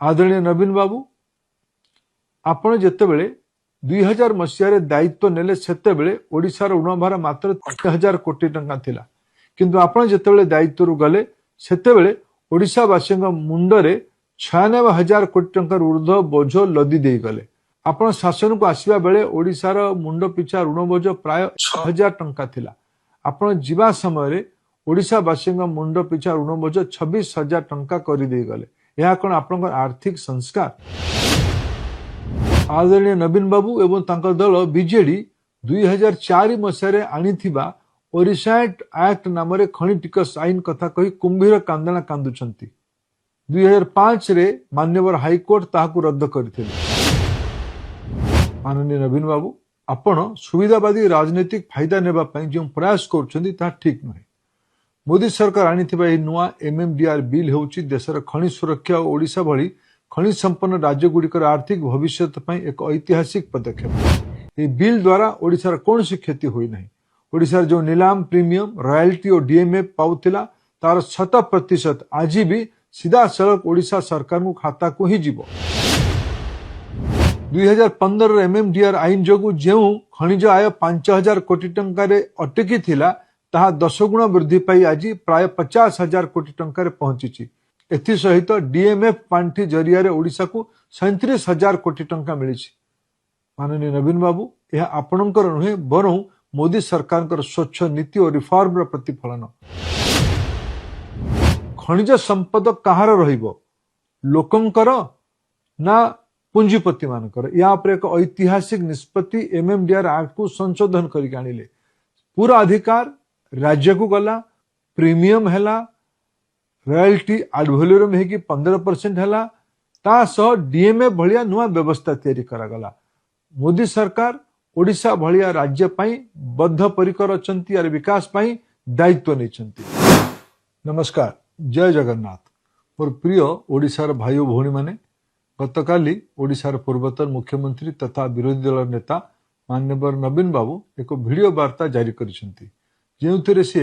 आदरणीय नवीन बाबू आपण जेतेबेले 2000 मसीह दायित्व नेले सेतेबेले ओडिशार ऋणभार मात्र 3000 कोटी टंका थिला किंतु आपण जेतेबेले दायित्व रु गले सेतेबेले ओडिशावासी मुंडरे 96,000 कोटी टंकार ऊर्ध बोझ लदी दे गले। आपण शासन को आसवा बेले ओडिशार मुंड पिछा ऋण बोझ प्राय 6,000 टंका थिला। आपण जीवा समय ओडिशावासी मुंड पिछा ऋण बोझ 26,000 टंका कर दे गले। यह कौन आपण आर्थिक संस्कार? आदरणीय नवीन बाबू एवं तांकर दल बीजेडी 2004 मसीह आनिथिबा ओरिसाट एक्ट नाम खनि टिकस आईन कथा कही कुंभीर कांदना कांदुचंती। 2005 रे मान्यवर हाईकोर्ट ताहाकु रद्द करथिले। माननीय नवीन बाबू आपण सुविधावादी राजनीतिक फायदा नेबा पई जो प्रयास करछंती ता ठीक नहे। मोदी सरकार आनिथिबा ए नुआ एमएमडीआर बिल हेउची देशर खनि सुरक्षा और ओडिशा भली खनि संपन्न राज्य गुड़िकर आर्थिक भविष्य एक ऐतिहासिक पदक्षेप। ये बिल द्वारा ओडिशार कौन सी क्षति हुई नहीं। ओडिशार जो नीलाम प्रीमियम रॉयल्टी और डीएमए पाउथिला तार 100% आज भी सीधा सड़क ओडिशा सरकार को खाता को ही जीव। 2015 एमएमडीआर आईन जोगु जो खनिज आय 5,000 कोटी टंकार अटकी थिला ताहा 10 गुण वृद्धि पाई आज प्राय 50,000 कोटी टंकार पहुंची। एथि सहित डीएमएफ पांठी जरिया ओडिशा को 37,000 कोटी टंका मिली। माननीय नवीन बाबू यह आपणकर नुहे बरं मोदी सरकार स्वच्छ नीति और रिफॉर्म प्रतिफलन। खनिज संपद कहार रहिबो लोकंकर ना पुंजीपति मानकर या पर एक ऐतिहासिक निष्पत्ति एमएमडीआर एक्ट को संशोधन करके आनिले। पूरा अधिकार राज्य को गला, प्रीमियम हैला, रॉयल्टी एडवैल्यूरम है कि 15% हैला, ता सह डीएमए भलिया नुआ व्यवस्था तैयारी करागला। मोदी सरकार ओडिशा भलिया राज्य पाई बद्ध परिकर अछंती और विकास पाई दायित्व नेछंती। नमस्कार, जय जगन्नाथ। मोर प्रिय ओडिशार भाई और भौणी माने गतकाली ओडिशार पूर्वतन मुख्यमंत्री तथा विरोधी दल नेता मान्यवर नवीन बाबू एक वीडियो वार्ता जारी करिसेंती जेउथिरे से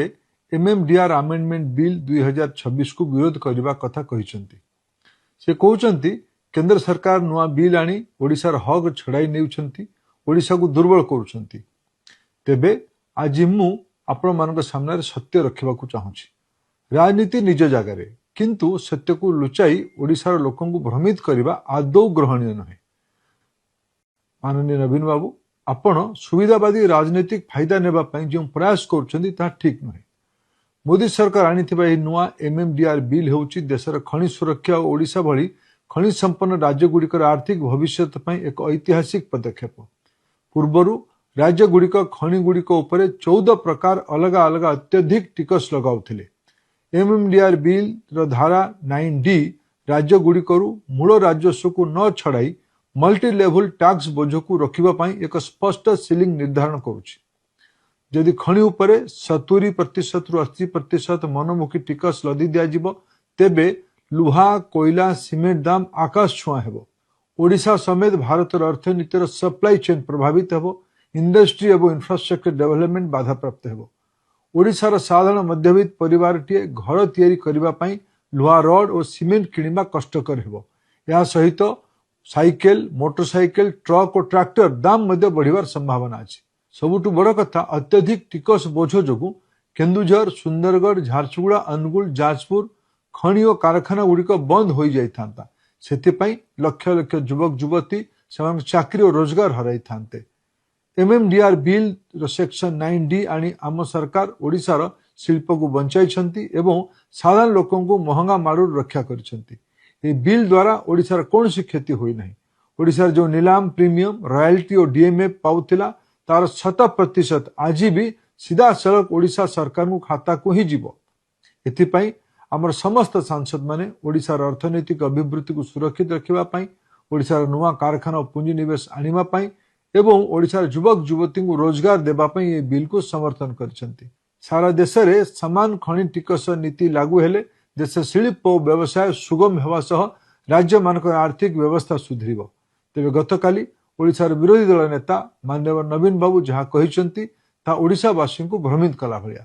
एमएमडीआर अमेंडमेंट बिल 2026 को विरोध करने कथा कहिसेंती। से कहउचंती केंद्र सरकार नुआ बिल आनी ओडिशार हक छड़ाई नेउछंती, ओडिशा को दुर्बल करुछंती। तेबे आज मु आपण मानक सामने सत्य रखिबाकू चाहूची। राजनीति निज जगार किंतु सत्य को लुचाई ओडिशार लोकन को भ्रमित करने आदौ ग्रहणीय नहे। माननीय नवीन बाबू आपण सुविधावादी राजनीतिक फायदा नेबा पई जो प्रयास करछंती ता ठीक नहे। मोदी सरकार आनिथिबा ए नुआ एमएमडीआर बिल हेउची देशर खनि सुरक्षा और ओडिशा भली खनि संपन्न राज्य गुड़िकर आर्थिक भविष्य एक ऐतिहासिक पदक्षेप। पूर्वरु राज्य गुड़िक खनि गुड़िक उपरे 14 प्रकार अलग अलग अत्यधिक टिकस लगाउथिले। एमएमडीआर बिल रो धारा 9D राज्य गुड़िकरू मूल राजस्व को न छड़ाई मल्टी लेवल टैक्स बोझ को रखिबा पई एक स्पष्ट सीलिंग निर्धारण करूची। यदि खनि उपरे 70% रु 80% मनमुखी टिकस लदी दिया जिवो तेबे लुहा कोयला सीमेंट दाम आकाश छुआ हेबो। ओडिशा समेत भारतर अर्थनीतिर सप्लाई चेन प्रभावित हेबो। इंडस्ट्री एवं इंफ्रास्ट्रक्चर डेवलपमेंट बाधा प्राप्त हेबो। ओडिशार साधारण मध्यवित्त परिवारटीए घर तैयारी करिबा पई लुहा रड और सीमेंट किनिबा कष्टकर हेबो। या सहित साइकेल, मोटरसाइकेल, ट्रक और ट्रैक्टर दाम मध्य बढ़िबार संभावना अछि। सबुठु बड़ कथा अत्यधिक टिकस बोझ जोगु केन्दुझर, सुंदरगढ़, झारसुगुड़ा, अनुगुल, जाजपुर खनि और कारखाना गुड़िक बंद हो जाइथांता। सेथिपई लक्ष लक्ष युवक युवती सेमान चाकरी और रोजगार हराई थांते। एमएमडीआर बिल सेक्शन 9D आनी आम सरकार ओडिशार शिल्प को बंचाई एवं साधारण लोकों को महंगा मारू रक्षा करिसेंती। ए बिल द्वारा ओडिशार कौन सी क्षति हुई नहीं। ओडिशार जो नीलाम प्रीमियम रॉयल्टी और डीएमए पाउथिला तार 100% आज भी सीधा सड़क ओडिशा सरकार को खाता को ही जीव। एथिपाई आमर समस्त सांसद माने ओडिशार अर्थनैतिक अभिवृद्धि को सुरक्षित रखिबा पई, ओडिशार नुआ कारखाना और पुंजीनिवेश आनिबा पई एवं ओडिशार युवक युवती को रोजगार देबा पई ये बिल को समर्थन करछंती। सारा देश रे समान खनि टिकस नीति लागू हेले देश शिल्प और व्यवसाय सुगम हेबा सह राज्य मानक आर्थिक व्यवस्था सुधरिबो। तेबे गतकाली ओडिशार विरोधी दल नेता मान्यवर नवीन बाबू जहाँ कहिसेंती ता ओडिशावासी को भ्रमित कला भलिया।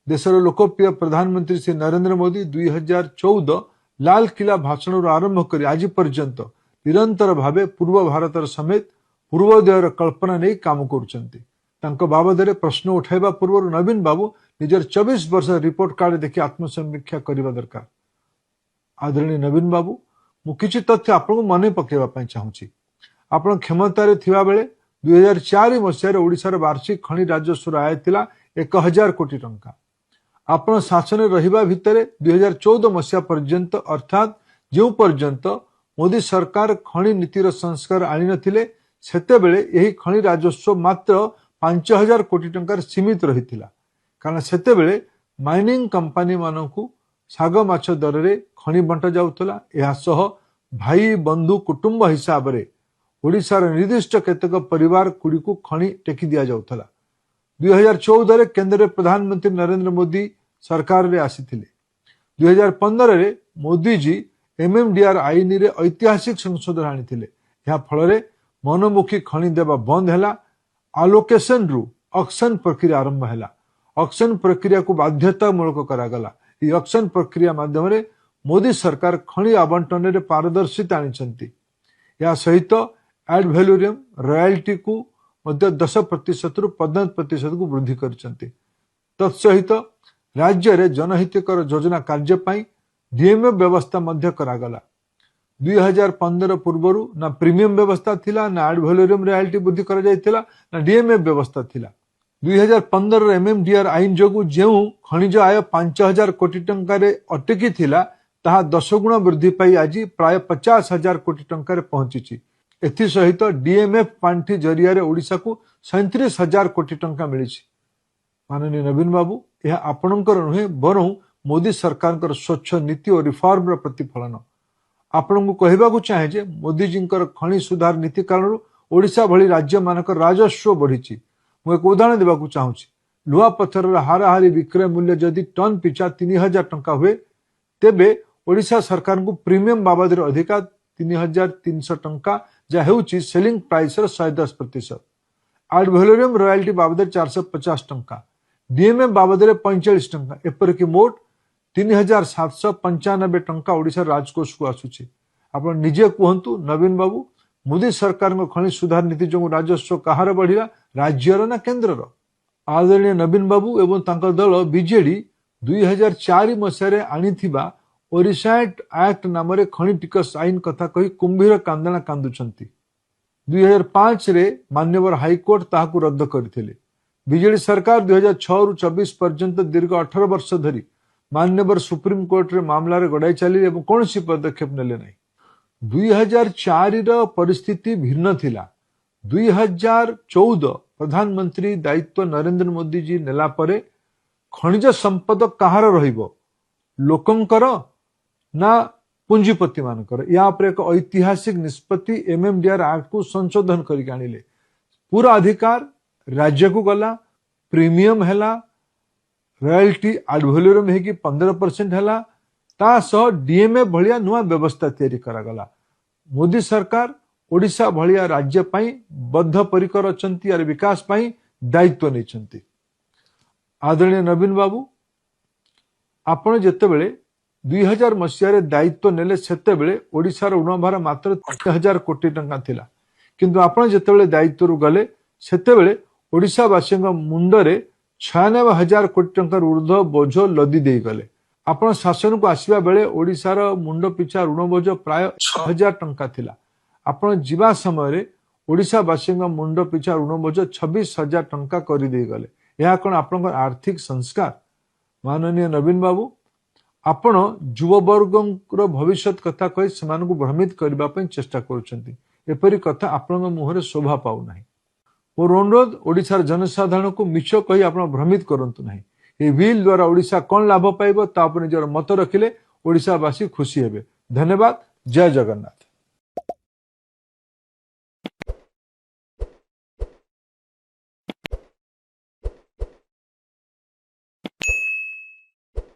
देशर लोकप्रिय प्रधानमंत्री श्री नरेंद्र मोदी 2014 लाल किला भाषण आरंभ कर आज पर्यंत निरंतर भावे पूर्व भारतर समेत पूर्वोदयर कल्पना नहीं काम कर बाबद प्रश्न उठाइबा पूर्व नवीन बाबू निजर 24 वर्ष रिपोर्ट कार्ड देखि आत्मसमीक्षा करने दरकार। आदरणीय नवीन बाबू मु किछि तथ्य आपको मन पकेबा चाहूँगी। आपण क्षमतार थिबा बेले 2004 मसीह ओडिशार वार्षिक खनि राजस्व आय थिला 1000 कोटी टंका। आपण शासन रहिबा भितरे 2014 मसीहा पर्यंत अर्थात जो पर्यंत मोदी सरकार खनि नीतिर संस्कार आनी नथिले सेते बेले यही खनि राजस्व मात्र 5000 कोटी टंकार सीमित रहिथिला। कारण सेते बेले माइनिंग कंपनी मानकु साग माछ दर रे खनि बंटा जाउथला। एहा सह भाई बंधु कुटुंब हिसाब रे ओडिशार निर्दिष्ट केतक परिवार गुड़ी को खनि टेकी दिया जाउथला। 2014 रे केंद्र प्रधानमंत्री नरेंद्र मोदी सरकार रे आसीथिले। 2015 रे मोदी जी एमएमडीआर आईन रे ऐतिहासिक संशोधन आनिथिले। या फल रे मनमुखी खनि देवा बंद हैला। आलोकेशन रु ऑक्शन प्रक्रिया आरंभ हैला। ऑक्शन प्रक्रिया को बाध्यतामूलक करागला। ई ऑक्शन प्रक्रिया माध्यम रे मोदी सरकार खनि आवंटन रे पारदर्शिता आनिछंती। या सहित एड वैल्यूरियम रॉयल्टी को मध्य 10% रु 15% को वृद्धि करछंती। तत्सहित राज्य रे जनहितकर योजना कार्य पई डीएमएफ व्यवस्था मध्य करागला। 2015 पूर्वरु ना प्रीमियम व्यवस्था थिला ना एड वैल्यूरियम रॉयल्टी वृद्धि करा जायतिला ना डीएमएफ व्यवस्था थिला। 2015 एमएमडीआर आईन जोगु जेउ खनिज आय 5000 कोटी टंका रे अटकी थिला ताहा 10 गुण वृद्धि पाई आज प्राय 50,000 कोटी टंका रे पहुंची। एथि सहित डीएमएफ पांठी जरिया रे ओडिसा को 37,000 कोटी टंका मिली। माननीय नवीन बाबू यह आपणकर नुहे बरं मोदी सरकार स्वच्छ नीति और रिफॉर्म र प्रतिफलन। आपण को कहबा को चाहे जे मोदी जी खनि सुधार नीति कारण ओडिशा भली राज्य मानक राजस्व बढ़ी। मु एक उदाहरण देवा को चाहूँगी। लुहा पत्थर हाराहारी विक्रय मूल्य जदि टन पिछा 3000 टंका हुए तेबे ओडिशा सरकार को प्रीमियम बाबद अधिका 3300 टंका जहाँ होची सेलिंग प्राइस 110%। एड वैल्यूरियम रॉयल्टी बाबद 450 टंका, डीएमएफ बाबद 45 टंका, एपरिक मोट 3795 टंका ओडिशा राजकोष को आसुची। आप निजे कहतु नवीन बाबू मोदी सरकार खनि सुधार नीति जो राजस्व कहार बढ़िला राज्यर ना केन्द्रर। आदरणीय नवीन बाबू एवं तांकर दल बीजेडी 2004 मसीह आनिथिबा ओडिशा एक्ट नाम रे खनि टिकस आईन कथा कही कुंभीर कांदना कांदुचंती। 2005 रे मान्यवर हाईकोर्ट ताहाकु रद्द करथिले। बीजेडी सरकार 2006 रु 24 पर्यंत दीर्घ 18 वर्ष धरी मान्यवर सुप्रीम कोर्ट रे मामला रे गड़ाई चली एवं कौनसी पदक्षेप नेले नहीं। 2004 रो परिस्थिति भिन्न थिला। 2014 प्रधानमंत्री दायित्व नरेंद्र मोदी जी नेला परे खनिज संपद कहार रहिबो लोकंकर ना पुंजीपति मानकर या पर एक ऐतिहासिक निष्पत्ति एमएमडीआर एक्ट को संशोधन करके आनिले। पूरा अधिकार राज्य को गला, प्रीमियम हैला, रॉयल्टी एड वैल्यूरियम है कि 15% हैला, ता सह डीएमएफ भलिया नुआ व्यवस्था तैयारी करागला। मोदी सरकार ओडिशा भलिया राज्य पाई बद्धपरिकर अछंती और विकास पाई दायित्व नहीं। आदरणीय नवीन बाबू आपण जेतेबेले 2000 मसीह दायित्व नेले सेतेबेले ओडिशार ऋणभार मात्र 3000 कोटी टंका थिला। किंतु आपण जेतेबेले दायित्व रु गले सेतेबेले ओडिशावासी मुंडरे 96,000 कोटी टंका ऊर्ध्व बोझ लदी दे गले। आपण शासन को आसवा बेले ओडिशार मुंड पिछा ऋण बोझ प्राय 6000 टंका थिला। आपण जीवा समय ओडिशावासी मुंड पिछा ऋण बोझ 26,000 टंका कर दे गले। यह कौन आपण आर्थिक संस्कार? माननीय नवीन बाबू आपण युववर्ग भविष्य कथा कही से भ्रमित करने चेष्टा करी कथा आपण मुहर शोभा पाऊना। मोर अनुरोध ओडिशार जनसाधारण को मिछ कही आप भ्रमित करंतु नहीं। ये बिल द्वारा ओडिशा कौन लाभ पाइब ता निजर मत रखिले ओडिशावासी खुशी हेबे। धन्यवाद। जय जगन्नाथ।